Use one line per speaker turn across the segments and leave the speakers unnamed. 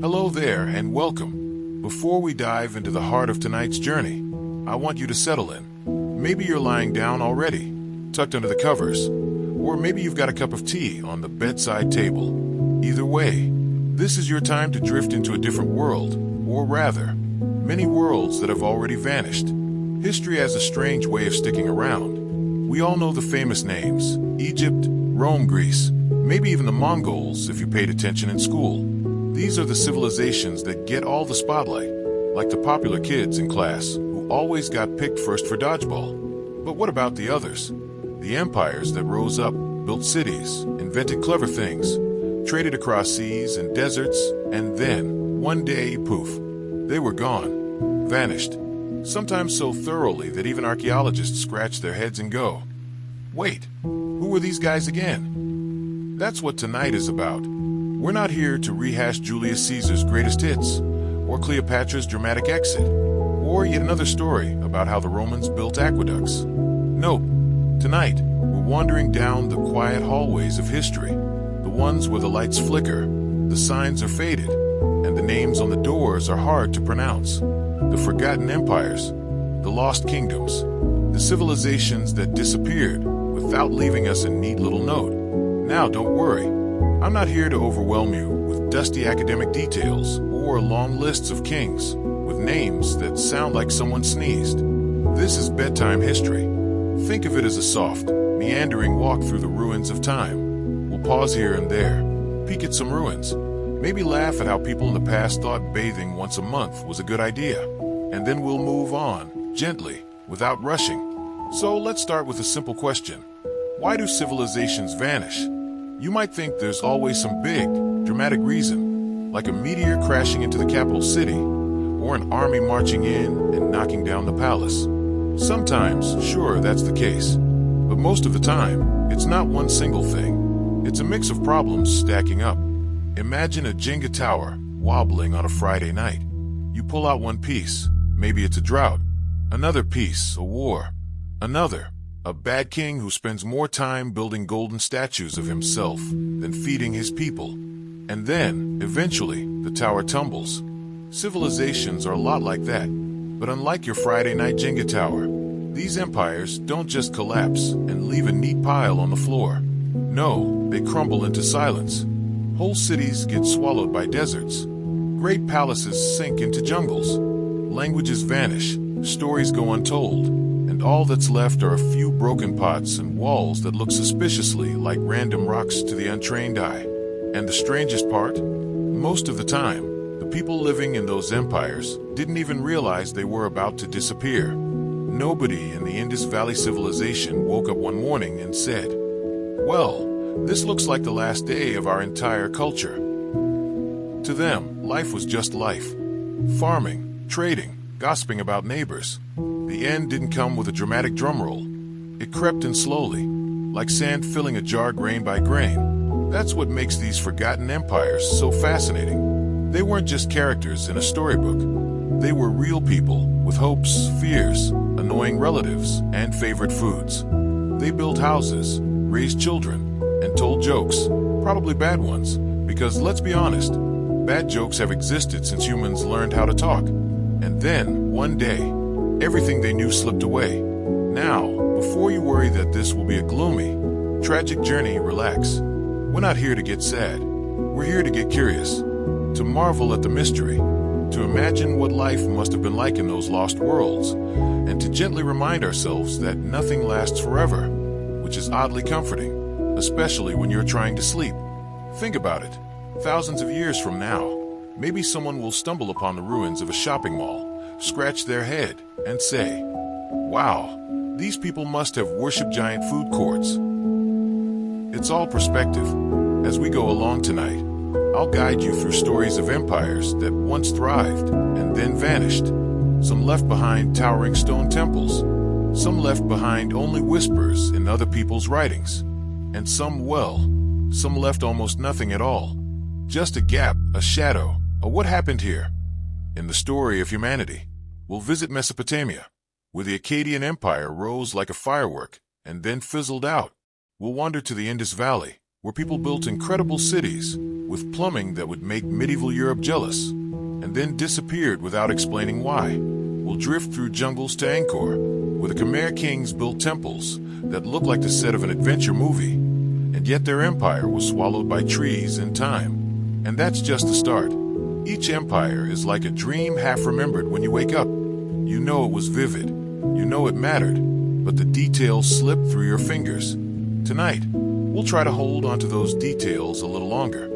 Hello there and welcome. Before we dive into the heart of tonight's journey, I want you to settle in. Maybe you're lying down already, tucked under the covers, or maybe you've got a cup of tea on the bedside table. Either way, this is your time to drift into a different world, or rather, many worlds that have already vanished. History has a strange way of sticking around. We all know the famous names: Egypt, Rome, Greece, maybe even the Mongols if you paid attention in school. These are the civilizations that get all the spotlight, like the popular kids in class who always got picked first for dodgeball. But what about the others? The empires that rose up, built cities, invented clever things, traded across seas and deserts, and then, one day, poof, they were gone, vanished. Sometimes so thoroughly that even archaeologists scratch their heads and go, "Wait, who were these guys again?" That's what tonight is about. We're not here to rehash Julius Caesar's greatest hits, or Cleopatra's dramatic exit, or yet another story about how the Romans built aqueducts. Nope. Tonight, we're wandering down the quiet hallways of history, the ones where the lights flicker, the signs are faded, and the names on the doors are hard to pronounce. The forgotten empires, the lost kingdoms, the civilizations that disappeared without leaving us a neat little note. Now, don't worry. I'm not here to overwhelm you with dusty academic details or long lists of kings with names that sound like someone sneezed. This is bedtime history. Think of it as a soft, meandering walk through the ruins of time. We'll pause here and there, peek at some ruins, maybe laugh at how people in the past thought bathing once a month was a good idea, and then we'll move on, gently, without rushing. So let's start with a simple question. Why do civilizations vanish? You might think there's always some big, dramatic reason, like a meteor crashing into the capital city, or an army marching in and knocking down the palace. Sometimes, sure, that's the case. But most of the time, it's not one single thing. It's a mix of problems stacking up. Imagine a Jenga tower wobbling on a Friday night. You pull out one piece, maybe it's a drought. Another piece, a war. Another, a bad king who spends more time building golden statues of himself than feeding his people. And then, eventually, the tower tumbles. Civilizations are a lot like that. But unlike your Friday night Jenga tower, these empires don't just collapse and leave a neat pile on the floor. No, they crumble into silence. Whole cities get swallowed by deserts. Great palaces sink into jungles. Languages vanish, stories go untold, and all that's left are a few broken pots and walls that look suspiciously like random rocks to the untrained eye. And the strangest part? Most of the time, the people living in those empires didn't even realize they were about to disappear. Nobody in the Indus Valley civilization woke up one morning and said, "Well, this looks like the last day of our entire culture." To them, life was just life. Farming, trading, gossiping about neighbors. The end didn't come with a dramatic drumroll. It crept in slowly, like sand filling a jar grain by grain. That's what makes these forgotten empires so fascinating. They weren't just characters in a storybook. They were real people with hopes, fears, annoying relatives, and favorite foods. They built houses, raised children, and told jokes, probably bad ones, because let's be honest, bad jokes have existed since humans learned how to talk. And then, one day, everything they knew slipped away. Now, before you worry that this will be a gloomy, tragic journey, relax. We're not here to get sad. We're here to get curious, to marvel at the mystery, to imagine what life must have been like in those lost worlds, and to gently remind ourselves that nothing lasts forever, which is oddly comforting, especially when you're trying to sleep. Think about it. Thousands of years from now, maybe someone will stumble upon the ruins of a shopping mall, scratch their head, and say, "Wow, these people must have worshipped giant food courts." It's all perspective. As we go along tonight, I'll guide you through stories of empires that once thrived and then vanished. Some left behind towering stone temples, some left behind only whispers in other people's writings, and some left almost nothing at all. Just a gap, a shadow, a what happened here. In the story of humanity, we'll visit Mesopotamia, where the Akkadian Empire rose like a firework and then fizzled out. We'll wander to the Indus Valley, where people built incredible cities with plumbing that would make medieval Europe jealous, and then disappeared without explaining why. We'll drift through jungles to Angkor, where the Khmer kings built temples that look like the set of an adventure movie, and yet their empire was swallowed by trees and time. And that's just the start. Each empire is like a dream half remembered when you wake up. You know it was vivid, you know it mattered, but the details slip through your fingers. Tonight, we'll try to hold onto those details a little longer.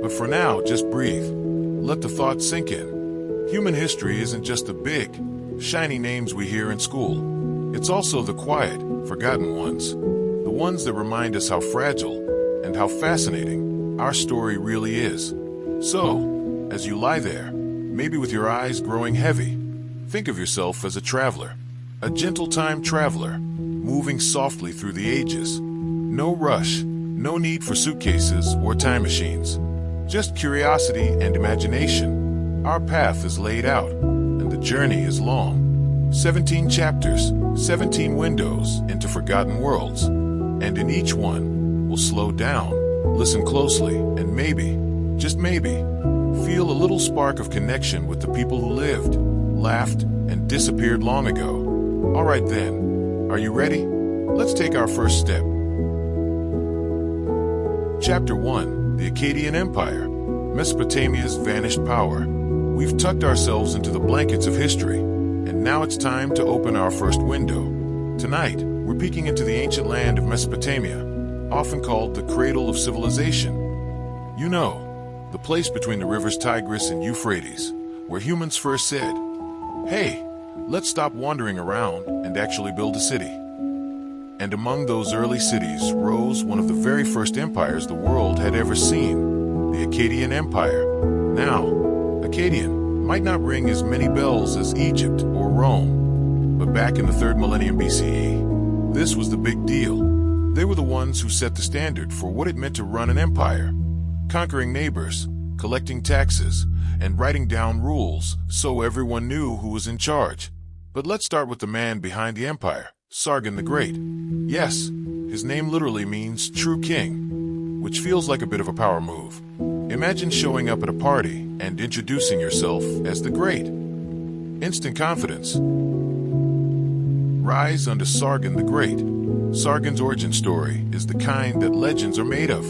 But for now, just breathe. Let the thoughts sink in. Human history isn't just the big, shiny names we hear in school. It's also the quiet, forgotten ones. The ones that remind us how fragile and how fascinating our story really is. So, as you lie there, maybe with your eyes growing heavy, think of yourself as a traveler, a gentle time traveler, moving softly through the ages. No rush, no need for suitcases or time machines. Just curiosity and imagination. Our path is laid out, and the journey is long. 17 chapters, 17 windows into forgotten worlds. And in each one, we'll slow down, listen closely, and maybe, just maybe, feel a little spark of connection with the people who lived, laughed, and disappeared long ago. All right then, are you ready? Let's take our first step. Chapter 1, the Akkadian Empire, Mesopotamia's vanished power. We've tucked ourselves into the blankets of history, and now it's time to open our first window. Tonight, we're peeking into the ancient land of Mesopotamia, often called the cradle of civilization. You know, the place between the rivers Tigris and Euphrates, where humans first said, "Hey, let's stop wandering around and actually build a city." And among those early cities rose one of the very first empires the world had ever seen, the Akkadian Empire. Now, Akkadian might not ring as many bells as Egypt or Rome, but back in the 3rd millennium BCE, this was the big deal. They were the ones who set the standard for what it meant to run an empire, conquering neighbors, collecting taxes, and writing down rules so everyone knew who was in charge. But let's start with the man behind the empire, Sargon the Great. Yes, his name literally means true king, which feels like a bit of a power move. Imagine showing up at a party and introducing yourself as the Great. Instant confidence. Rise under Sargon the Great. Sargon's origin story is the kind that legends are made of.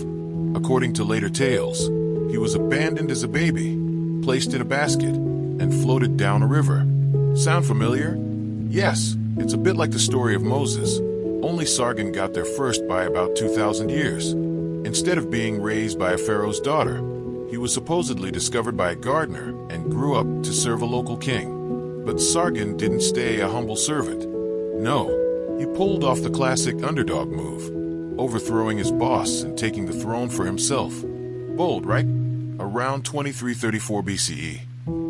According to later tales, he was abandoned as a baby, placed in a basket, and floated down a river. Sound familiar? Yes, it's a bit like the story of Moses, only Sargon got there first by about 2,000 years. Instead of being raised by a pharaoh's daughter, he was supposedly discovered by a gardener and grew up to serve a local king. But Sargon didn't stay a humble servant. No, he pulled off the classic underdog move, overthrowing his boss and taking the throne for himself. Bold, right? Around 2334 BCE,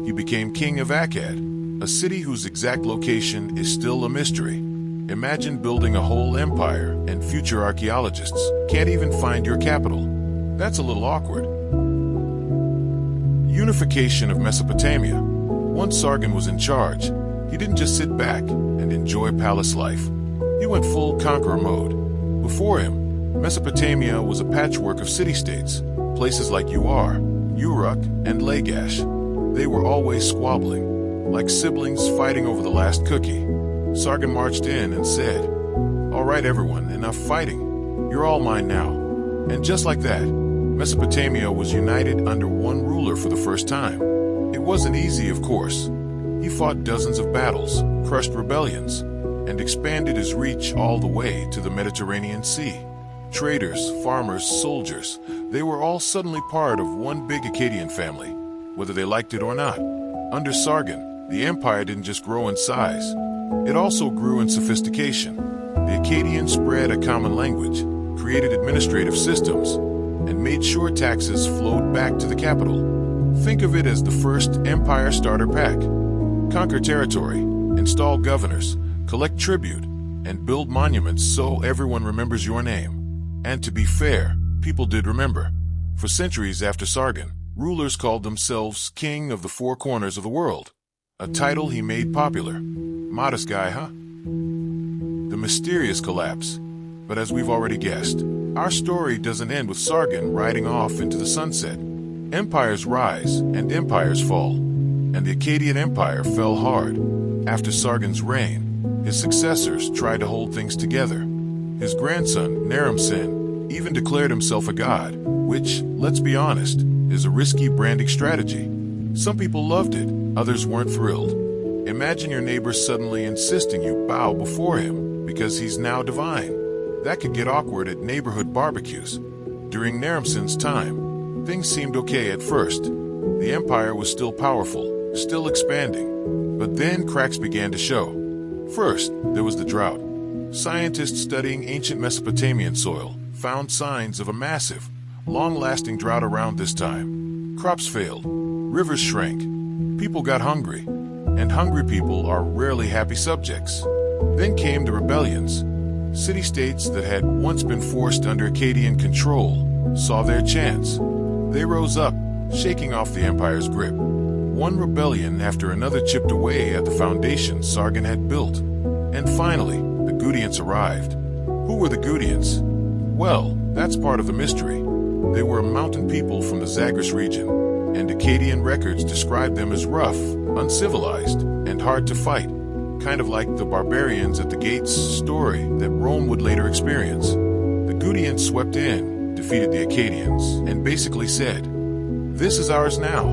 he became king of Akkad, a city whose exact location is still a mystery. Imagine building a whole empire and future archaeologists can't even find your capital. That's a little awkward. Unification of Mesopotamia. Once Sargon was in charge, he didn't just sit back and enjoy palace life. He went full conqueror mode. Before him, Mesopotamia was a patchwork of city-states, places like Ur, Uruk, and Lagash. They were always squabbling, like siblings fighting over the last cookie. Sargon marched in and said, "All right, everyone, enough fighting. You're all mine now." And just like that, Mesopotamia was united under one ruler for the first time. It wasn't easy, of course. He fought dozens of battles, crushed rebellions, and expanded his reach all the way to the Mediterranean Sea. Traders, farmers, soldiers, they were all suddenly part of one big Akkadian family, whether they liked it or not. Under Sargon, the empire didn't just grow in size, it also grew in sophistication. The Akkadians spread a common language, created administrative systems, and made sure taxes flowed back to the capital. Think of it as the first empire starter pack. Conquer territory, install governors, collect tribute, and build monuments so everyone remembers your name. And to be fair, people did remember. For centuries after Sargon, rulers called themselves King of the Four Corners of the World, a title he made popular. Modest guy, huh? The mysterious collapse. But as we've already guessed, Our story doesn't end with Sargon riding off into the sunset. Empires rise and empires fall, and the Akkadian Empire fell hard. After Sargon's reign, his successors tried to hold things together. His grandson, Naram-Sin, even declared himself a god, which, let's be honest, is a risky branding strategy. Some people loved it, others weren't thrilled. Imagine your neighbor suddenly insisting you bow before him because he's now divine. That could get awkward at neighborhood barbecues. During Naram-Sin's time, things seemed okay at first. The empire was still powerful, still expanding. But then cracks began to show. First, there was the drought. Scientists studying ancient Mesopotamian soil found signs of a massive, long-lasting drought around this time. Crops failed, rivers shrank, people got hungry, and hungry people are rarely happy subjects. Then came the rebellions. City-states that had once been forced under Akkadian control saw their chance. They rose up, shaking off the empire's grip. One rebellion after another chipped away at the foundation Sargon had built. And finally, the Gudians arrived. Who were the Gudians? Well, that's part of the mystery. They were a mountain people from the Zagros region, and Akkadian records describe them as rough, uncivilized, and hard to fight. Kind of like the barbarians at the gates story that Rome would later experience. The Gudians swept in, defeated the Akkadians, and basically said, "This is ours now."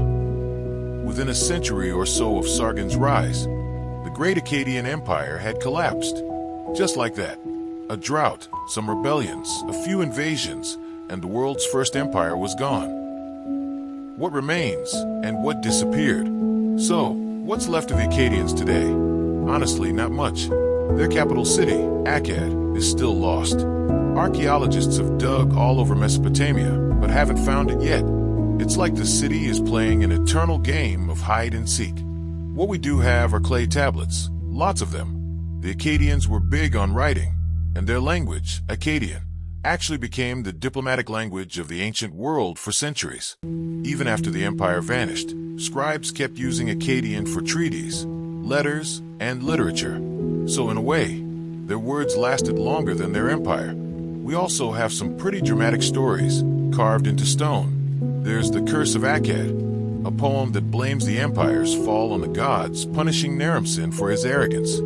Within a century or so of Sargon's rise, the great Akkadian Empire had collapsed. Just like that. A drought, some rebellions, a few invasions, and the world's first empire was gone. What remains, and what disappeared? So, what's left of the Akkadians today? Honestly, not much. Their capital city, Akkad, is still lost. Archaeologists have dug all over Mesopotamia, but haven't found it yet. It's like the city is playing an eternal game of hide and seek. What we do have are clay tablets, lots of them. The Akkadians were big on writing, and their language, Akkadian, actually became the diplomatic language of the ancient world for centuries. Even after the empire vanished, scribes kept using Akkadian for treaties, letters, and literature. So in a way, their words lasted longer than their empire. We also have some pretty dramatic stories carved into stone. There's the Curse of Akkad, a poem that blames the empire's fall on the gods, punishing Naram-Sin for his arrogance.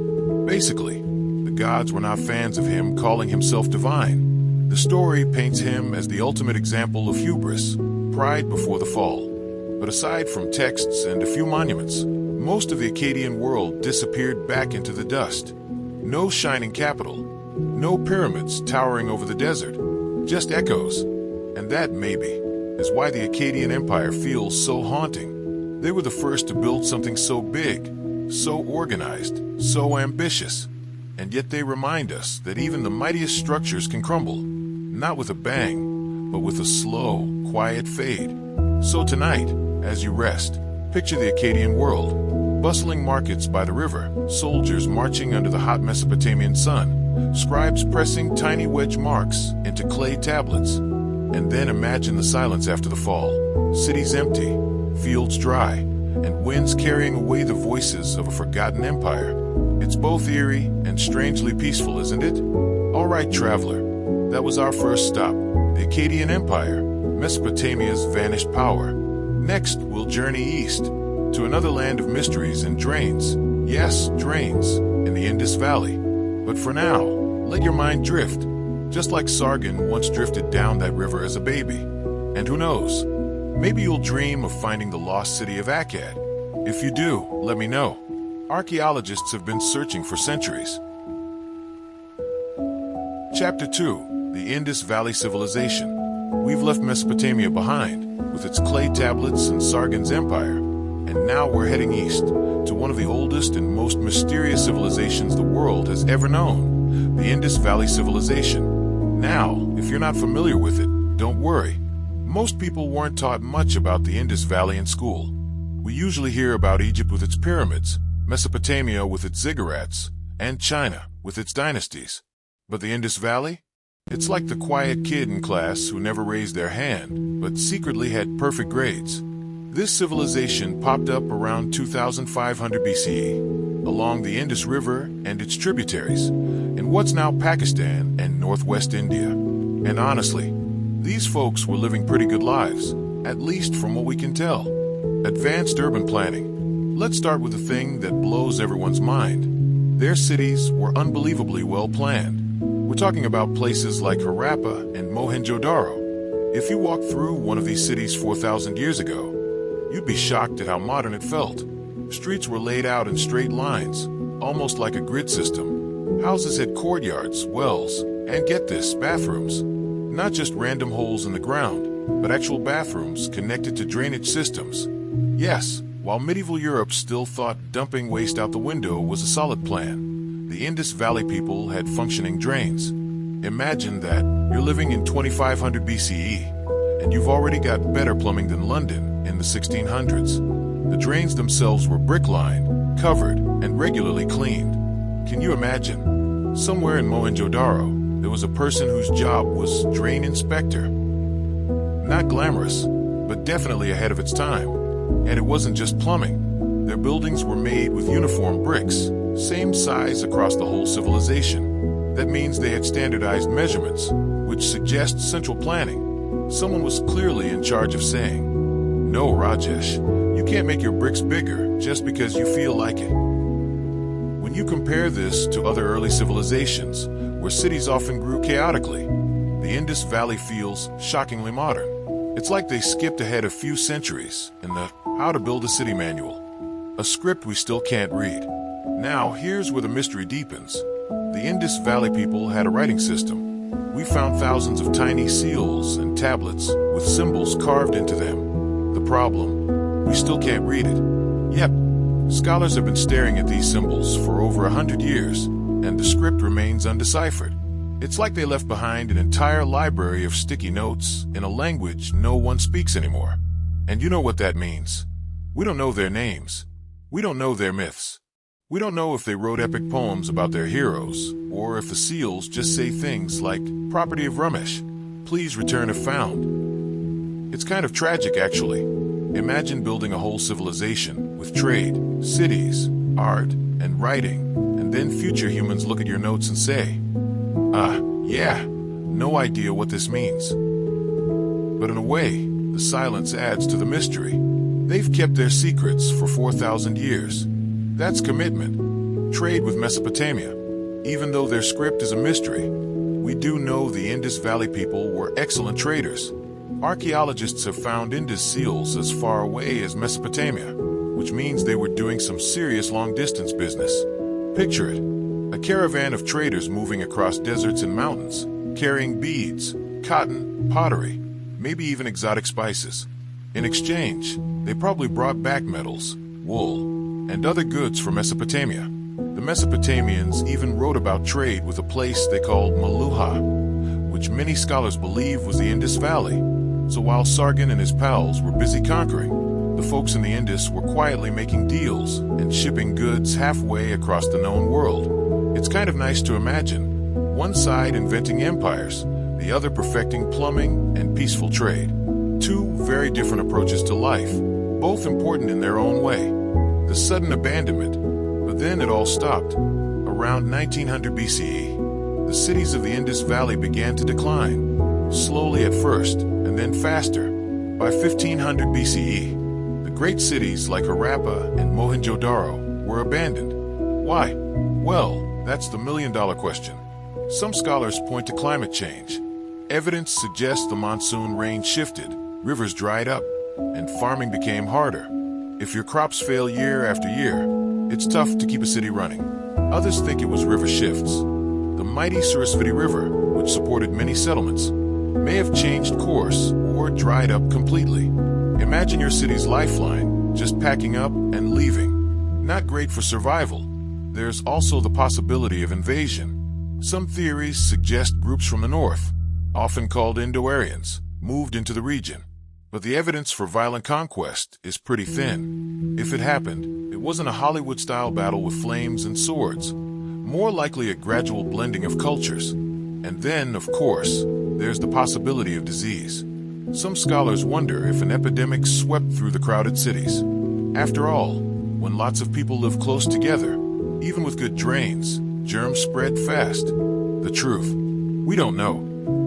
Basically, the gods were not fans of him calling himself divine. The story paints him as the ultimate example of hubris, pride before the fall. But aside from texts and a few monuments, most of the Akkadian world disappeared back into the dust. No shining capital, no pyramids towering over the desert, just echoes. And that, maybe, is why the Akkadian Empire feels so haunting. They were the first to build something so big, so organized, so ambitious. And yet they remind us that even the mightiest structures can crumble, not with a bang, but with a slow, quiet fade. So tonight, as you rest, picture the Akkadian world. Bustling markets by the river, soldiers marching under the hot Mesopotamian sun, scribes pressing tiny wedge marks into clay tablets. And then imagine the silence after the fall. Cities empty, fields dry, and winds carrying away the voices of a forgotten empire. It's both eerie and strangely peaceful, isn't it? All right, traveler, that was our first stop, the Akkadian Empire, Mesopotamia's vanished power. Next, we'll journey east, to another land of mysteries and drains. Yes, drains, in the Indus Valley. But for now, let your mind drift, just like Sargon once drifted down that river as a baby. And who knows, maybe you'll dream of finding the lost city of Akkad. If you do, let me know. Archaeologists have been searching for centuries. Chapter 2, the Indus Valley Civilization. We've left Mesopotamia behind, with its clay tablets and Sargon's empire. And now we're heading east, to one of the oldest and most mysterious civilizations the world has ever known, the Indus Valley Civilization. Now, if you're not familiar with it, don't worry. Most people weren't taught much about the Indus Valley in school. We usually hear about Egypt with its pyramids, Mesopotamia with its ziggurats, and China with its dynasties. But the Indus Valley? It's like the quiet kid in class who never raised their hand, but secretly had perfect grades. This civilization popped up around 2500 BCE, along the Indus River and its tributaries, in what's now Pakistan and northwest India. And honestly, these folks were living pretty good lives, at least from what we can tell. Advanced urban planning. Let's start with the thing that blows everyone's mind. Their cities were unbelievably well planned. We're talking about places like Harappa and Mohenjo-daro. If you walked through one of these cities 4,000 years ago, you'd be shocked at how modern it felt. Streets were laid out in straight lines, almost like a grid system. Houses had courtyards, wells, and get this, bathrooms. Not just random holes in the ground, but actual bathrooms connected to drainage systems. Yes, while medieval Europe still thought dumping waste out the window was a solid plan, the Indus Valley people had functioning drains. Imagine that you're living in 2500 BCE, and you've already got better plumbing than London in the 1600s. The drains themselves were brick-lined, covered, and regularly cleaned. Can you imagine? Somewhere in Mohenjo-daro, there was a person whose job was drain inspector. Not glamorous, but definitely ahead of its time. And it wasn't just plumbing. Their buildings were made with uniform bricks, same size across the whole civilization. That means they had standardized measurements, which suggests central planning. Someone was clearly in charge of saying, "No, Rajesh, you can't make your bricks bigger just because you feel like it." When you compare this to other early civilizations, where cities often grew chaotically, the Indus Valley feels shockingly modern. It's like they skipped ahead a few centuries in the How to Build a City manual, a script we still can't read. Now, here's where the mystery deepens. The Indus Valley people had a writing system. We found thousands of tiny seals and tablets with symbols carved into them. The problem? We still can't read it. Yep, scholars have been staring at these symbols for over 100 years, and the script remains undeciphered. It's like they left behind an entire library of sticky notes in a language no one speaks anymore. And you know what that means. We don't know their names. We don't know their myths. We don't know if they wrote epic poems about their heroes, or if the seals just say things like, "Property of Ramesh, please return if found." It's kind of tragic, actually. Imagine building a whole civilization with trade, cities, art, and writing, and then future humans look at your notes and say, yeah, no idea what this means. But in a way, the silence adds to the mystery. They've kept their secrets for 4,000 years. That's commitment. Trade with Mesopotamia. Even though their script is a mystery, we do know the Indus Valley people were excellent traders. Archaeologists have found Indus seals as far away as Mesopotamia, which means they were doing some serious long-distance business. Picture it. A caravan of traders moving across deserts and mountains, carrying beads, cotton, pottery, maybe even exotic spices. In exchange, they probably brought back metals, wool, and other goods from Mesopotamia. The Mesopotamians even wrote about trade with a place they called Maluha, which many scholars believe was the Indus Valley. So while Sargon and his pals were busy conquering, the folks in the Indus were quietly making deals and shipping goods halfway across the known world. It's kind of nice to imagine. One side inventing empires, the other perfecting plumbing and peaceful trade. Two very different approaches to life, both important in their own way. The sudden abandonment, but then it all stopped. Around 1900 BCE, the cities of the Indus Valley began to decline, slowly at first, and then faster. By 1500 BCE, the great cities like Harappa and Mohenjo-daro were abandoned. Why? Well, that's the million-dollar question. Some scholars point to climate change. Evidence suggests the monsoon rain shifted, rivers dried up, and farming became harder. If your crops fail year after year, it's tough to keep a city running. Others think it was river shifts. The mighty Sarasvati River, which supported many settlements, may have changed course or dried up completely. Imagine your city's lifeline just packing up and leaving. Not great for survival. There's also the possibility of invasion. Some theories suggest groups from the north, often called Indo-Aryans, moved into the region. But the evidence for violent conquest is pretty thin. If it happened, it wasn't a Hollywood-style battle with flames and swords. More likely a gradual blending of cultures. And then, of course, there's the possibility of disease. Some scholars wonder if an epidemic swept through the crowded cities. After all, when lots of people live close together, even with good drains, germs spread fast. The truth? We don't know.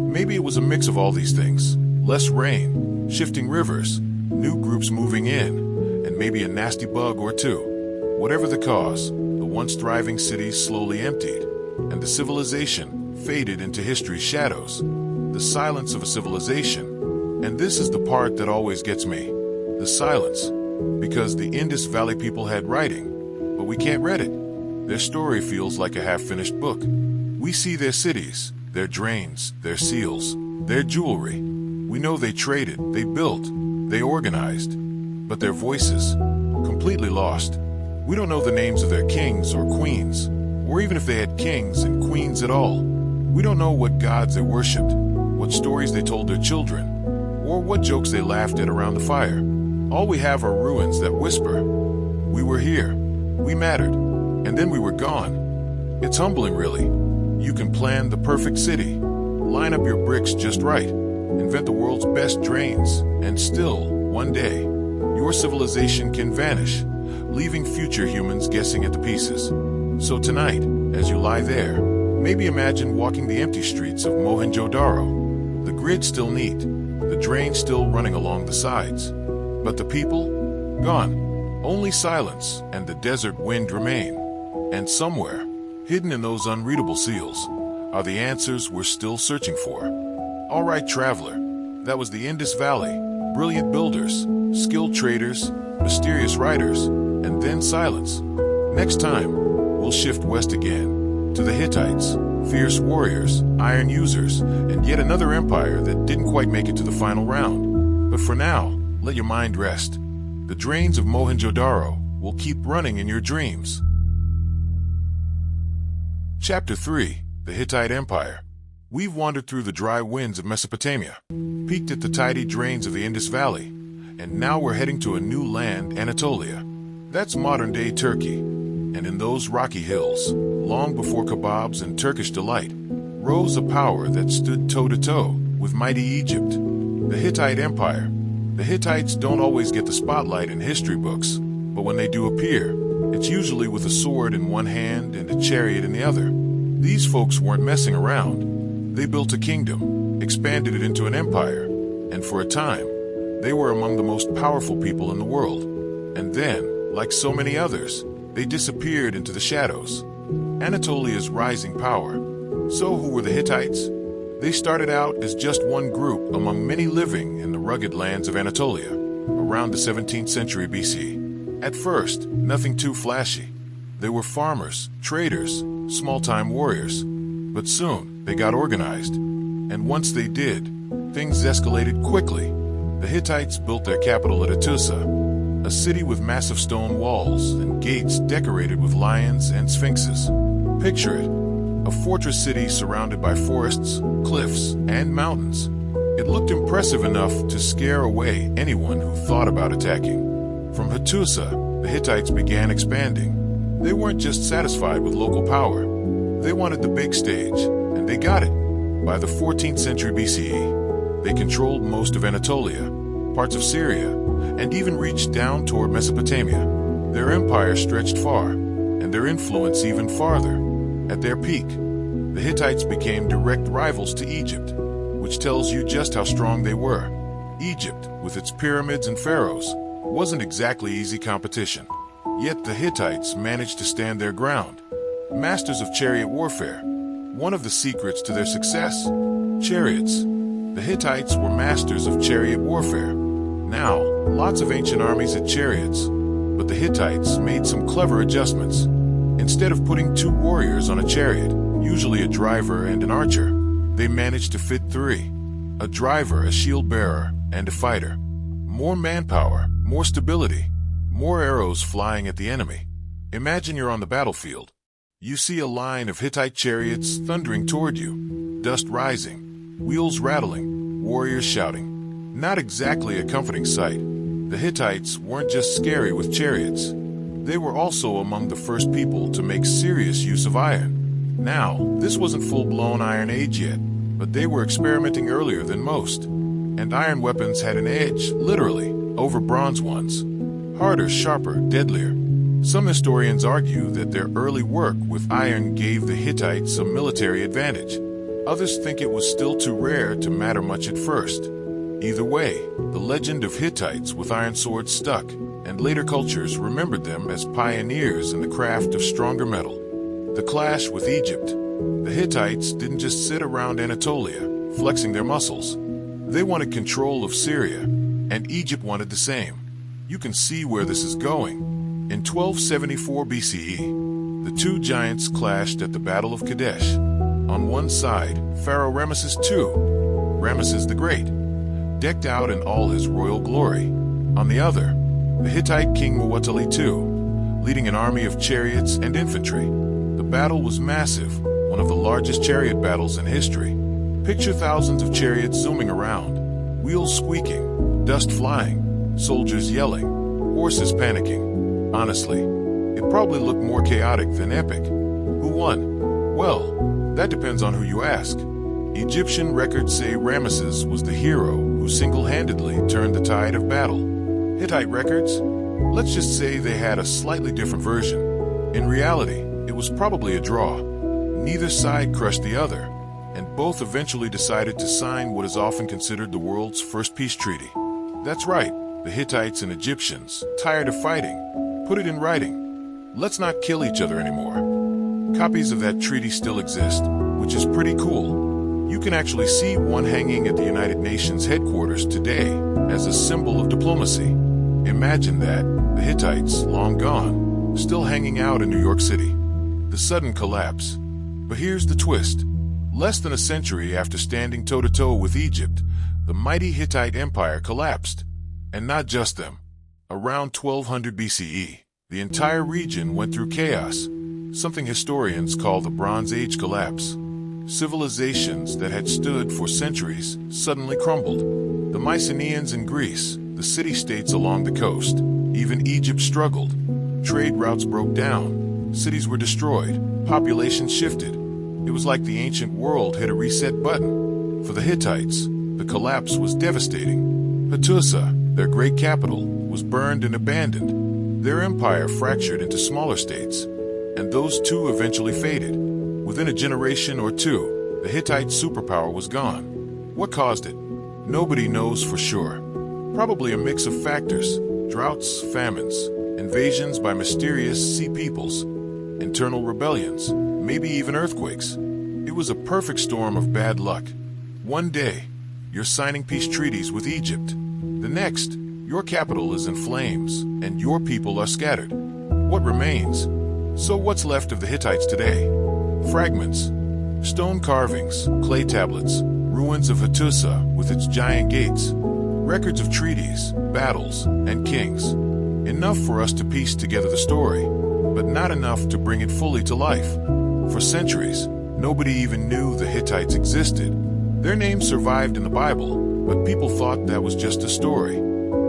Maybe it was a mix of all these things. Less rain, shifting rivers, new groups moving in, and maybe a nasty bug or two. Whatever the cause, the once thriving cities slowly emptied, and the civilization faded into history's shadows. The silence of a civilization. And this is the part that always gets me. The silence. Because the Indus Valley people had writing, but we can't read it. Their story feels like a half-finished book. We see their cities, their drains, their seals, their jewelry. We know they traded, they built, they organized. But their voices, completely lost. We don't know the names of their kings or queens, or even if they had kings and queens at all. We don't know what gods they worshipped, what stories they told their children, or what jokes they laughed at around the fire. All we have are ruins that whisper, "We were here, we mattered, and then we were gone." It's humbling, really. You can plan the perfect city, line up your bricks just right, invent the world's best drains, and still, one day, your civilization can vanish, leaving future humans guessing at the pieces. So tonight, as you lie there, maybe imagine walking the empty streets of Mohenjo-Daro. The grid still neat, the drain still running along the sides. But the people? Gone. Only silence and the desert wind remain. And somewhere, hidden in those unreadable seals, are the answers we're still searching for. All right, traveler, that was the Indus Valley. Brilliant builders, skilled traders, mysterious writers, and then silence. Next time, we'll shift west again, to the Hittites, fierce warriors, iron users, and yet another empire that didn't quite make it to the final round. But for now, let your mind rest. The drains of Mohenjo-Daro will keep running in your dreams. Chapter 3. The Hittite Empire. We've wandered through the dry winds of Mesopotamia, peeked at the tidy drains of the Indus Valley, and now we're heading to a new land, Anatolia. That's modern-day Turkey. And in those rocky hills, long before kebabs and Turkish delight, rose a power that stood toe-to-toe with mighty Egypt, the Hittite Empire. The Hittites don't always get the spotlight in history books, but when they do appear, it's usually with a sword in one hand and a chariot in the other. These folks weren't messing around. They built a kingdom, expanded it into an empire, and for a time, they were among the most powerful people in the world. And then, like so many others, they disappeared into the shadows. Anatolia's rising power. So who were the Hittites? They started out as just one group among many living in the rugged lands of Anatolia, around the 17th century BC. At first, nothing too flashy. They were farmers, traders, small-time warriors. But soon, they got organized. And once they did, things escalated quickly. The Hittites built their capital at Hattusa, a city with massive stone walls and gates decorated with lions and sphinxes. Picture it. A fortress city surrounded by forests, cliffs, and mountains. It looked impressive enough to scare away anyone who thought about attacking. From Hattusa, the Hittites began expanding. They weren't just satisfied with local power. They wanted the big stage, and they got it. By the 14th century BCE, they controlled most of Anatolia, parts of Syria, and even reached down toward Mesopotamia. Their empire stretched far, and their influence even farther. At their peak, the Hittites became direct rivals to Egypt, which tells you just how strong they were. Egypt, with its pyramids and pharaohs, wasn't exactly easy competition. Yet the Hittites managed to stand their ground. Masters of chariot warfare. One of the secrets to their success? Chariots. The Hittites were masters of chariot warfare. Now, lots of ancient armies had chariots, but the Hittites made some clever adjustments. Instead of putting 2 warriors on a chariot, usually a driver and an archer, they managed to fit 3. A driver, a shield bearer, and a fighter. More manpower, more stability, more arrows flying at the enemy. Imagine you're on the battlefield. You see a line of Hittite chariots thundering toward you, dust rising, wheels rattling, warriors shouting. Not exactly a comforting sight. The Hittites weren't just scary with chariots. They were also among the first people to make serious use of iron. Now, this wasn't full-blown Iron Age yet, but they were experimenting earlier than most. And iron weapons had an edge, literally, over bronze ones. Harder, sharper, deadlier. Some historians argue that their early work with iron gave the Hittites a military advantage. Others think it was still too rare to matter much at first. Either way, the legend of Hittites with iron swords stuck, and later cultures remembered them as pioneers in the craft of stronger metal. The clash with Egypt. The Hittites didn't just sit around Anatolia, flexing their muscles. They wanted control of Syria, and Egypt wanted the same. You can see where this is going. In 1274 BCE, the two giants clashed at the Battle of Kadesh. On one side, Pharaoh Ramesses II, Ramesses the Great, decked out in all his royal glory. On the other, the Hittite king Muwatalli II, leading an army of chariots and infantry. The battle was massive, one of the largest chariot battles in history. Picture thousands of chariots zooming around, wheels squeaking, dust flying, soldiers yelling, horses panicking. Honestly, it probably looked more chaotic than epic. Who won? Well, that depends on who you ask. Egyptian records say Ramesses was the hero who single-handedly turned the tide of battle. Hittite records? Let's just say they had a slightly different version. In reality, it was probably a draw. Neither side crushed the other, and both eventually decided to sign what is often considered the world's first peace treaty. That's right, the Hittites and Egyptians, tired of fighting, put it in writing. Let's not kill each other anymore. Copies of that treaty still exist, which is pretty cool. You can actually see one hanging at the United Nations headquarters today as a symbol of diplomacy. Imagine that, the Hittites, long gone, still hanging out in New York City. The sudden collapse. But here's the twist. Less than a century after standing toe-to-toe with Egypt, the mighty Hittite Empire collapsed. And not just them. Around 1200 BCE, the entire region went through chaos, something historians call the Bronze Age collapse. Civilizations that had stood for centuries suddenly crumbled. The Mycenaeans in Greece, the city-states along the coast, even Egypt struggled. Trade routes broke down, cities were destroyed, populations shifted. It was like the ancient world hit a reset button. For the Hittites, the collapse was devastating. Hattusa, their great capital, was burned and abandoned. Their empire fractured into smaller states, and those too eventually faded. Within a generation or two, the Hittite superpower was gone. What caused it? Nobody knows for sure. Probably a mix of factors: droughts, famines, invasions by mysterious sea peoples, internal rebellions, maybe even earthquakes. It was a perfect storm of bad luck. One day, you're signing peace treaties with Egypt. The next, your capital is in flames, and your people are scattered. What remains? So what's left of the Hittites today? Fragments, stone carvings, clay tablets, ruins of Hattusa with its giant gates, records of treaties, battles, and kings. Enough for us to piece together the story, but not enough to bring it fully to life. For centuries, nobody even knew the Hittites existed. Their names survived in the Bible, but people thought that was just a story.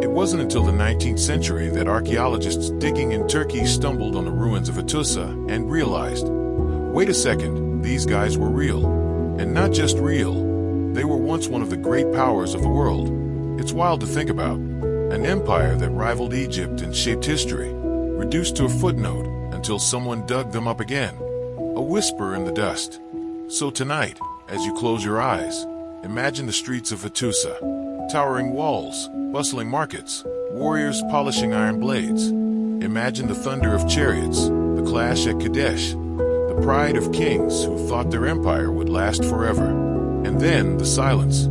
It wasn't until the 19th century that archaeologists digging in Turkey stumbled on the ruins of Hattusa and realized, wait a second, these guys were real. And not just real, they were once one of the great powers of the world. It's wild to think about. An empire that rivaled Egypt and shaped history, reduced to a footnote until someone dug them up again. A whisper in the dust. So tonight, as you close your eyes, imagine the streets of Hattusa. Towering walls, bustling markets, warriors polishing iron blades. Imagine the thunder of chariots, the clash at Kadesh, the pride of kings who thought their empire would last forever. And then the silence.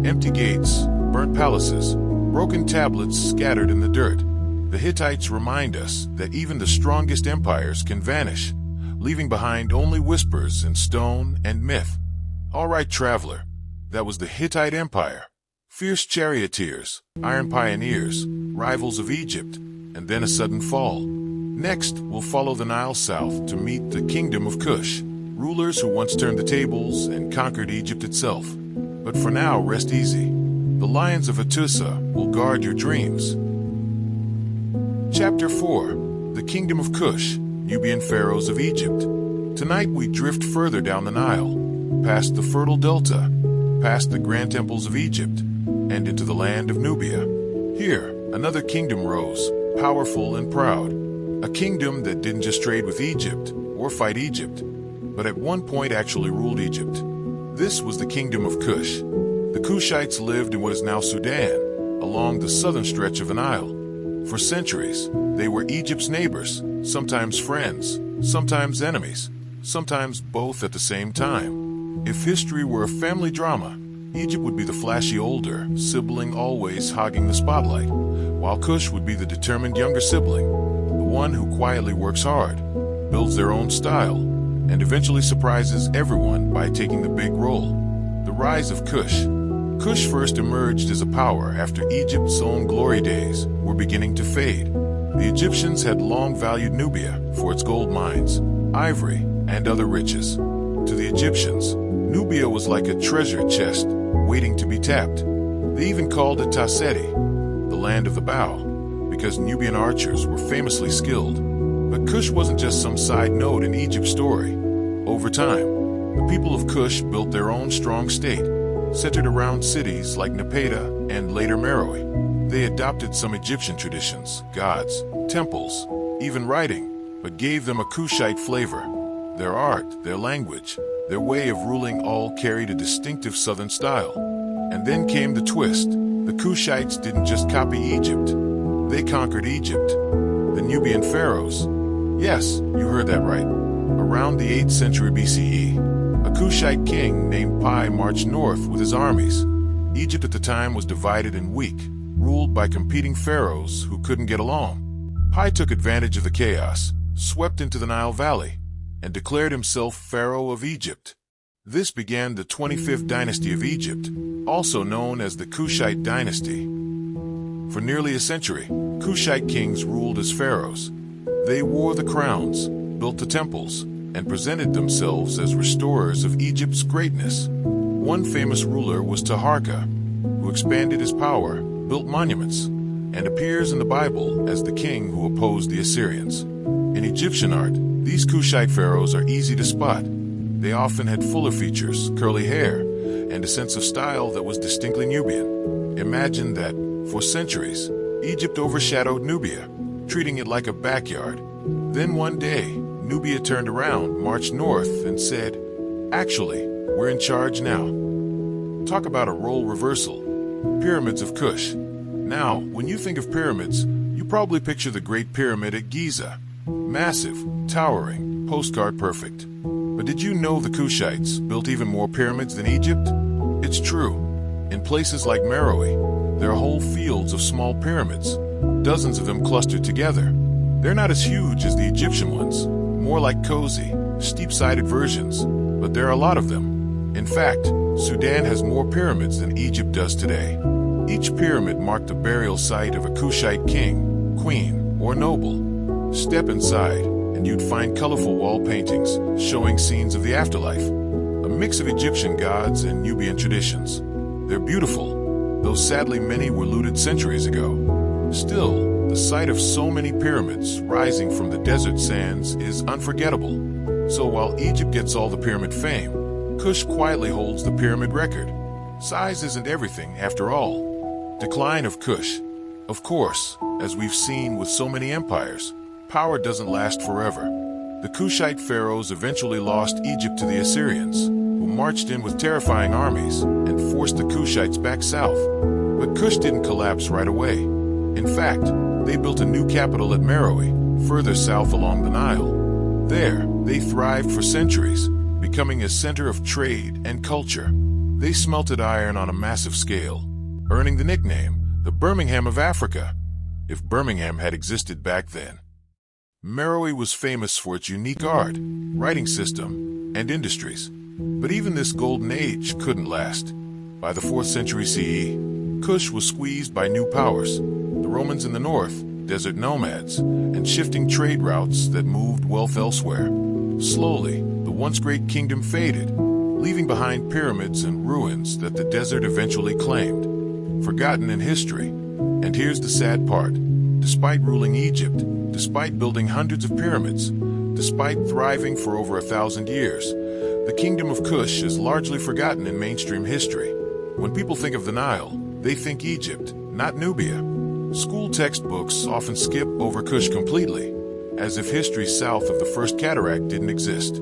Empty gates, burnt palaces, broken tablets scattered in the dirt. The Hittites remind us that even the strongest empires can vanish, leaving behind only whispers in stone and myth. All right, traveler, that was the Hittite Empire. Fierce charioteers, iron pioneers, rivals of Egypt, and then a sudden fall. Next, we'll follow the Nile south to meet the Kingdom of Kush, rulers who once turned the tables and conquered Egypt itself. But for now, rest easy. The lions of Hattusa will guard your dreams. Chapter 4. The Kingdom of Kush, Nubian Pharaohs of Egypt. Tonight we drift further down the Nile, past the fertile delta, past the grand temples of Egypt, and into the land of Nubia. Here, another kingdom rose, powerful and proud. A kingdom that didn't just trade with Egypt or fight Egypt, but at one point actually ruled Egypt. This was the kingdom of Kush. The Kushites lived in what is now Sudan, along the southern stretch of the Nile. For centuries, they were Egypt's neighbors, sometimes friends, sometimes enemies, sometimes both at the same time. If history were a family drama, Egypt would be the flashy older sibling always hogging the spotlight, while Kush would be the determined younger sibling, the one who quietly works hard, builds their own style, and eventually surprises everyone by taking the big role. The rise of Kush. Kush first emerged as a power after Egypt's own glory days were beginning to fade. The Egyptians had long valued Nubia for its gold mines, ivory, and other riches. To the Egyptians, Nubia was like a treasure chest waiting to be tapped. They even called it Taseti, the land of the bow, because Nubian archers were famously skilled. But Kush wasn't just some side note in Egypt's story. Over time, the people of Kush built their own strong state, centered around cities like Napata and later Meroe. They adopted some Egyptian traditions, gods, temples, even writing, but gave them a Kushite flavor. Their art, their language, their way of ruling all carried a distinctive southern style. And then came the twist. The Kushites didn't just copy Egypt. They conquered Egypt. The Nubian pharaohs. Yes, you heard that right. Around the 8th century BCE, a Kushite king named Pi marched north with his armies. Egypt at the time was divided and weak, ruled by competing pharaohs who couldn't get along. Pi took advantage of the chaos, swept into the Nile Valley, and declared himself Pharaoh of Egypt. This began the 25th dynasty of Egypt, also known as the Kushite dynasty. For nearly a century, Kushite kings ruled as pharaohs. They wore the crowns, built the temples, and presented themselves as restorers of Egypt's greatness. One famous ruler was Taharqa, who expanded his power, built monuments, and appears in the Bible as the king who opposed the Assyrians. In Egyptian art, these Kushite pharaohs are easy to spot. They often had fuller features, curly hair, and a sense of style that was distinctly Nubian. Imagine that, for centuries, Egypt overshadowed Nubia, treating it like a backyard. Then one day, Nubia turned around, marched north, and said, "Actually, we're in charge now." Talk about a role reversal. Pyramids of Kush. Now, when you think of pyramids, you probably picture the Great Pyramid at Giza. Massive, towering, postcard perfect. But did you know the Kushites built even more pyramids than Egypt? It's true. In places like Meroe, there are whole fields of small pyramids, dozens of them clustered together. They're not as huge as the Egyptian ones, more like cozy, steep-sided versions, but there are a lot of them. In fact, Sudan has more pyramids than Egypt does today. Each pyramid marked the burial site of a Kushite king, queen, or noble. Step inside, and you'd find colorful wall paintings showing scenes of the afterlife, a mix of Egyptian gods and Nubian traditions. They're beautiful, though sadly many were looted centuries ago. Still, the sight of so many pyramids rising from the desert sands is unforgettable. So while Egypt gets all the pyramid fame, Kush quietly holds the pyramid record. Size isn't everything, after all. Decline of Kush. Of course, as we've seen with so many empires, power doesn't last forever. The Kushite pharaohs eventually lost Egypt to the Assyrians, who marched in with terrifying armies and forced the Kushites back south. But Kush didn't collapse right away. In fact, they built a new capital at Meroe, further south along the Nile. There, they thrived for centuries, becoming a center of trade and culture. They smelted iron on a massive scale, earning the nickname, the Birmingham of Africa, if Birmingham had existed back then. Meroe was famous for its unique art, writing system, and industries. But even this golden age couldn't last. By the 4th century CE, Kush was squeezed by new powers, the Romans in the north, desert nomads, and shifting trade routes that moved wealth elsewhere. Slowly, the once great kingdom faded, leaving behind pyramids and ruins that the desert eventually claimed. Forgotten in history. And here's the sad part. Despite ruling Egypt, despite building hundreds of pyramids, despite thriving for over 1,000 years, the kingdom of Kush is largely forgotten in mainstream history. When people think of the Nile, they think Egypt, not Nubia. School textbooks often skip over Kush completely, as if history south of the First Cataract didn't exist.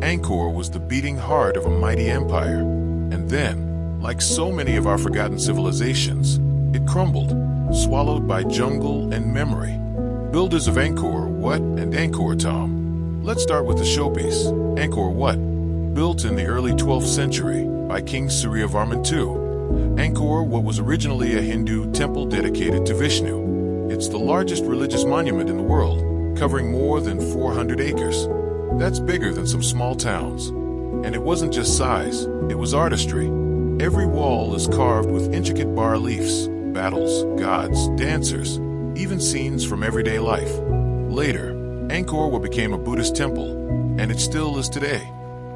Angkor was the beating heart of a mighty empire. And then, like so many of our forgotten civilizations, it crumbled, swallowed by jungle and memory. Builders of Angkor Wat and Angkor Thom. Let's start with the showpiece, Angkor Wat. Built in the early 12th century by King Suryavarman II, Angkor Wat was originally a Hindu temple dedicated to Vishnu. It's the largest religious monument in the world, covering more than 400 acres. That's bigger than some small towns. And it wasn't just size, it was artistry. Every wall is carved with intricate bas-reliefs, battles, gods, dancers, even scenes from everyday life. Later, Angkor Wat became a Buddhist temple, and it still is today.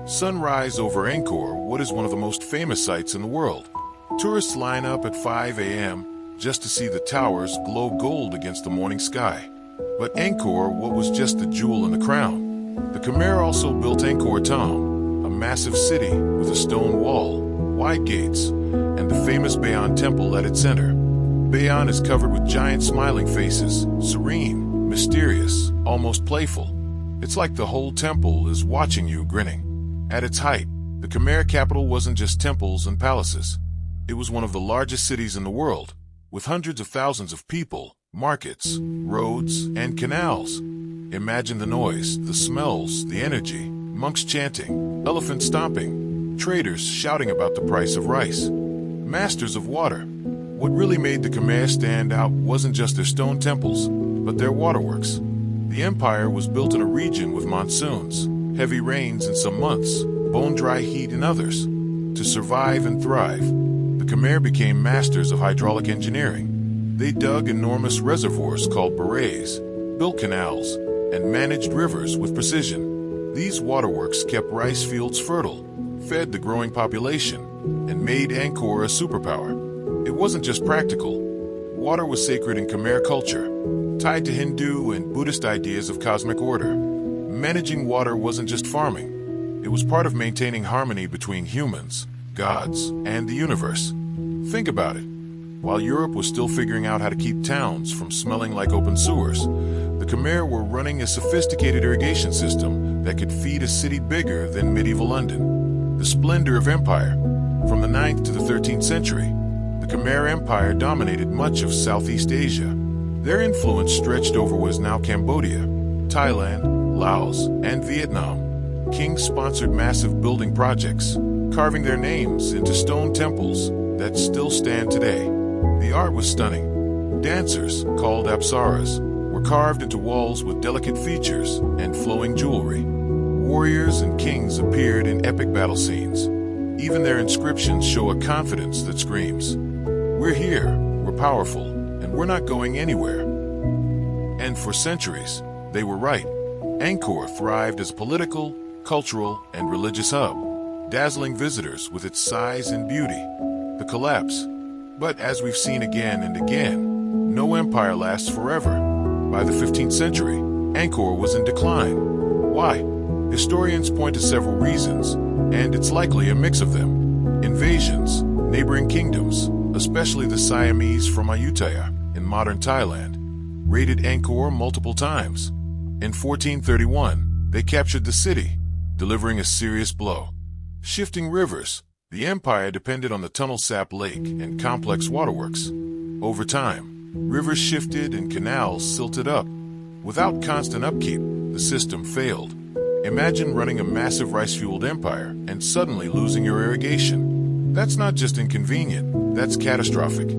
Sunrise over Angkor Wat is one of the most famous sights in the world. Tourists line up at 5 a.m. just to see the towers glow gold against the morning sky. But Angkor Wat was just the jewel in the crown. The Khmer also built Angkor Thom, a massive city with a stone wall, wide gates, and the famous Bayon Temple at its center. Bayon is covered with giant smiling faces, serene, mysterious, almost playful. It's like the whole temple is watching you grinning. At its height, the Khmer capital wasn't just temples and palaces. It was one of the largest cities in the world, with hundreds of thousands of people, markets, roads, and canals. Imagine the noise, the smells, the energy, monks chanting, elephants stomping, traders shouting about the price of rice, masters of water. What really made the Khmer stand out wasn't just their stone temples, but their waterworks. The empire was built in a region with monsoons, heavy rains in some months, bone-dry heat in others. To survive and thrive, the Khmer became masters of hydraulic engineering. They dug enormous reservoirs called barrages, built canals, and managed rivers with precision. These waterworks kept rice fields fertile, fed the growing population, and made Angkor a superpower. It wasn't just practical. Water was sacred in Khmer culture, tied to Hindu and Buddhist ideas of cosmic order. Managing water wasn't just farming. It was part of maintaining harmony between humans, gods, and the universe. Think about it. While Europe was still figuring out how to keep towns from smelling like open sewers, the Khmer were running a sophisticated irrigation system that could feed a city bigger than medieval London. The splendor of empire. From the 9th to the 13th century, the Khmer Empire dominated much of Southeast Asia. Their influence stretched over what is now Cambodia, Thailand, Laos, and Vietnam. Kings sponsored massive building projects, carving their names into stone temples that still stand today. The art was stunning. Dancers, called apsaras, were carved into walls with delicate features and flowing jewelry. Warriors and kings appeared in epic battle scenes. Even their inscriptions show a confidence that screams, "We're here, we're powerful, and we're not going anywhere." And for centuries, they were right. Angkor thrived as a political, cultural, and religious hub, dazzling visitors with its size and beauty. The collapse. But as we've seen again and again, no empire lasts forever. By the 15th century, Angkor was in decline. Why? Historians point to several reasons, and it's likely a mix of them. Invasions, neighboring kingdoms, especially the Siamese from Ayutthaya in modern Thailand, raided Angkor multiple times. In 1431, they captured the city, delivering a serious blow. Shifting rivers, the empire depended on the Tunnel Sap Lake and complex waterworks. Over time, rivers shifted and canals silted up. Without constant upkeep, the system failed. Imagine running a massive rice-fueled empire and suddenly losing your irrigation. That's not just inconvenient, that's catastrophic.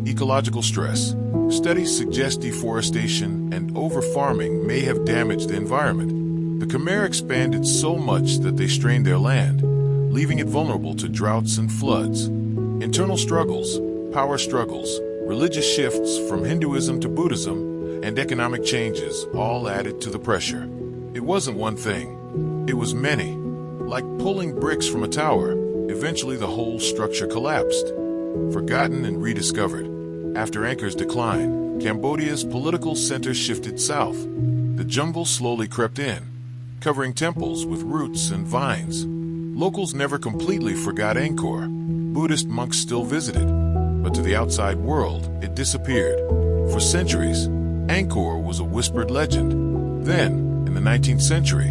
Ecological stress. Studies suggest deforestation and over-farming may have damaged the environment. The Khmer expanded so much that they strained their land, leaving it vulnerable to droughts and floods. Internal struggles, power struggles, religious shifts from Hinduism to Buddhism, and economic changes all added to the pressure. It wasn't one thing. It was many. Like pulling bricks from a tower, eventually the whole structure collapsed. Forgotten and rediscovered. After Angkor's decline, Cambodia's political center shifted south. The jungle slowly crept in, covering temples with roots and vines. Locals never completely forgot Angkor. Buddhist monks still visited, but to the outside world, it disappeared. For centuries, Angkor was a whispered legend. Then, in the 19th century,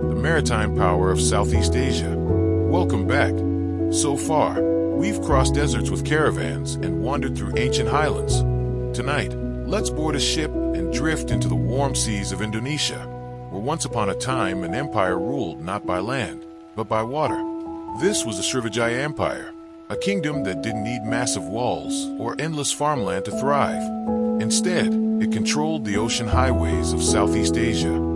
the maritime power of Southeast Asia. Welcome back. So far, we've crossed deserts with caravans and wandered through ancient highlands. Tonight, let's board a ship and drift into the warm seas of Indonesia, where once upon a time an empire ruled not by land, but by water. This was the Srivijaya Empire, a kingdom that didn't need massive walls or endless farmland to thrive. Instead, it controlled the ocean highways of Southeast Asia.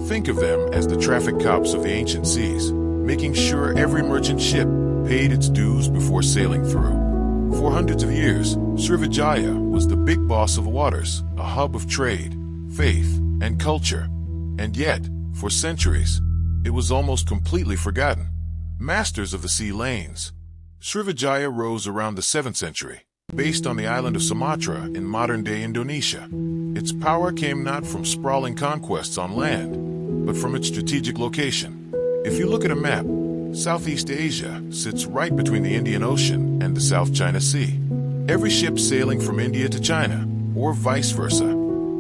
Think of them as the traffic cops of the ancient seas, making sure every merchant ship paid its dues before sailing through. For hundreds of years, Srivijaya was the big boss of waters, a hub of trade, faith, and culture. And yet, for centuries, it was almost completely forgotten. Masters of the sea lanes. Srivijaya rose around the 7th century, based on the island of Sumatra in modern-day Indonesia. Its power came not from sprawling conquests on land, but from its strategic location. If you look at a map, Southeast Asia sits right between the Indian Ocean and the South China Sea. Every ship sailing from India to China, or vice versa,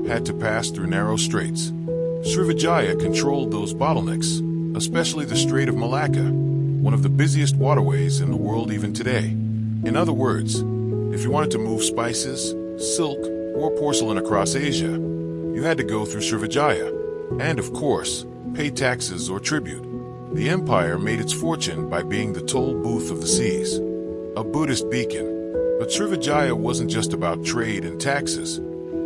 had to pass through narrow straits. Srivijaya controlled those bottlenecks, especially the Strait of Malacca, one of the busiest waterways in the world even today. In other words, if you wanted to move spices, silk, or porcelain across Asia, you had to go through Srivijaya, and of course, pay taxes or tribute. The empire made its fortune by being the toll booth of the seas, a Buddhist beacon. But Srivijaya wasn't just about trade and taxes.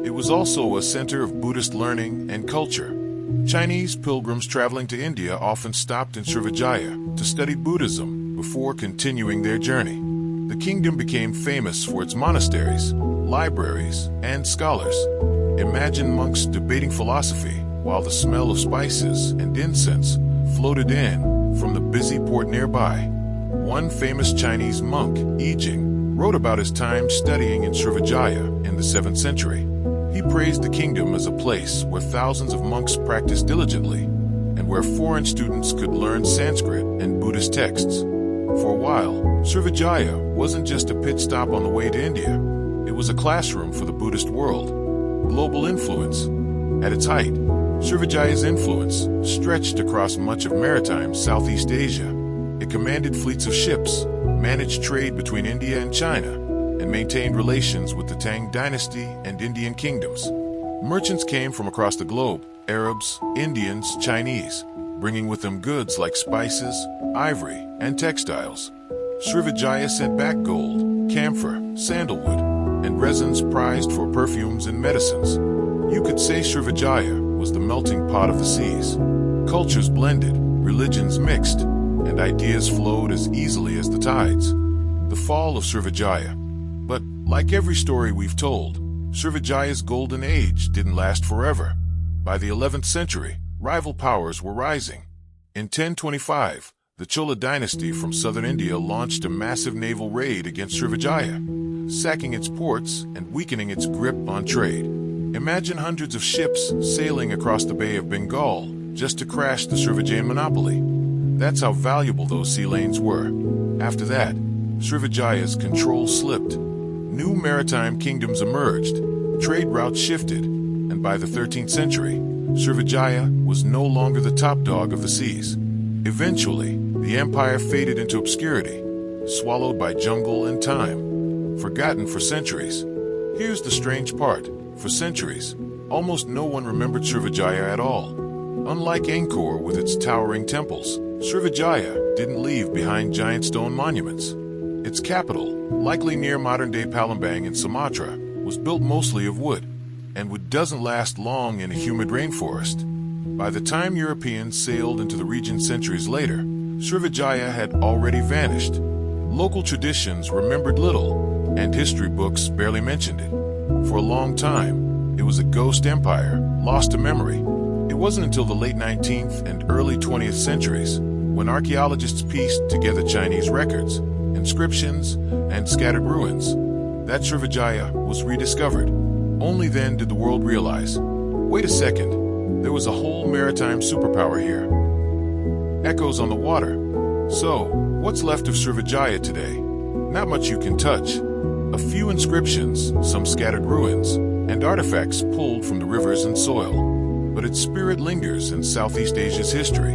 It was also a center of Buddhist learning and culture. Chinese pilgrims traveling to India often stopped in Srivijaya to study Buddhism before continuing their journey. The kingdom became famous for its monasteries, libraries, and scholars. Imagine monks debating philosophy while the smell of spices and incense floated in from the busy port nearby. One famous Chinese monk, I Ching, wrote about his time studying in Srivijaya in the 7th century. He praised the kingdom as a place where thousands of monks practiced diligently and where foreign students could learn Sanskrit and Buddhist texts. For a while, Srivijaya wasn't just a pit stop on the way to India. It was a classroom for the Buddhist world. Global influence. At its height, Srivijaya's influence stretched across much of maritime Southeast Asia. It commanded fleets of ships, managed trade between India and China, and maintained relations with the Tang dynasty and Indian kingdoms. Merchants came from across the globe, Arabs, Indians, Chinese, bringing with them goods like spices, ivory, and textiles. Srivijaya sent back gold, camphor, sandalwood, and resins prized for perfumes and medicines. You could say Srivijaya was the melting pot of the seas. Cultures blended, religions mixed, and ideas flowed as easily as the tides. The fall of Srivijaya. But, like every story we've told, Srivijaya's golden age didn't last forever. By the 11th century, rival powers were rising. In 1025, the Chola dynasty from southern India launched a massive naval raid against Srivijaya, sacking its ports and weakening its grip on trade. Imagine hundreds of ships sailing across the Bay of Bengal just to crash the Srivijayan monopoly. That's how valuable those sea lanes were. After that, Srivijaya's control slipped. New maritime kingdoms emerged, trade routes shifted, and by the 13th century, Srivijaya was no longer the top dog of the seas. Eventually, the empire faded into obscurity, swallowed by jungle and time, forgotten for centuries. Here's the strange part. For centuries, almost no one remembered Srivijaya at all. Unlike Angkor with its towering temples, Srivijaya didn't leave behind giant stone monuments. Its capital, likely near modern-day Palembang in Sumatra, was built mostly of wood, and wood doesn't last long in a humid rainforest. By the time Europeans sailed into the region centuries later, Srivijaya had already vanished. Local traditions remembered little, and history books barely mentioned it. For a long time, it was a ghost empire, lost to memory. It wasn't until the late 19th and early 20th centuries, when archaeologists pieced together Chinese records, inscriptions, and scattered ruins, that Srivijaya was rediscovered. Only then did the world realize, wait a second, there was a whole maritime superpower here. Echoes on the water. So, what's left of Srivijaya today? Not much you can touch. A few inscriptions, some scattered ruins, and artifacts pulled from the rivers and soil. But its spirit lingers in Southeast Asia's history.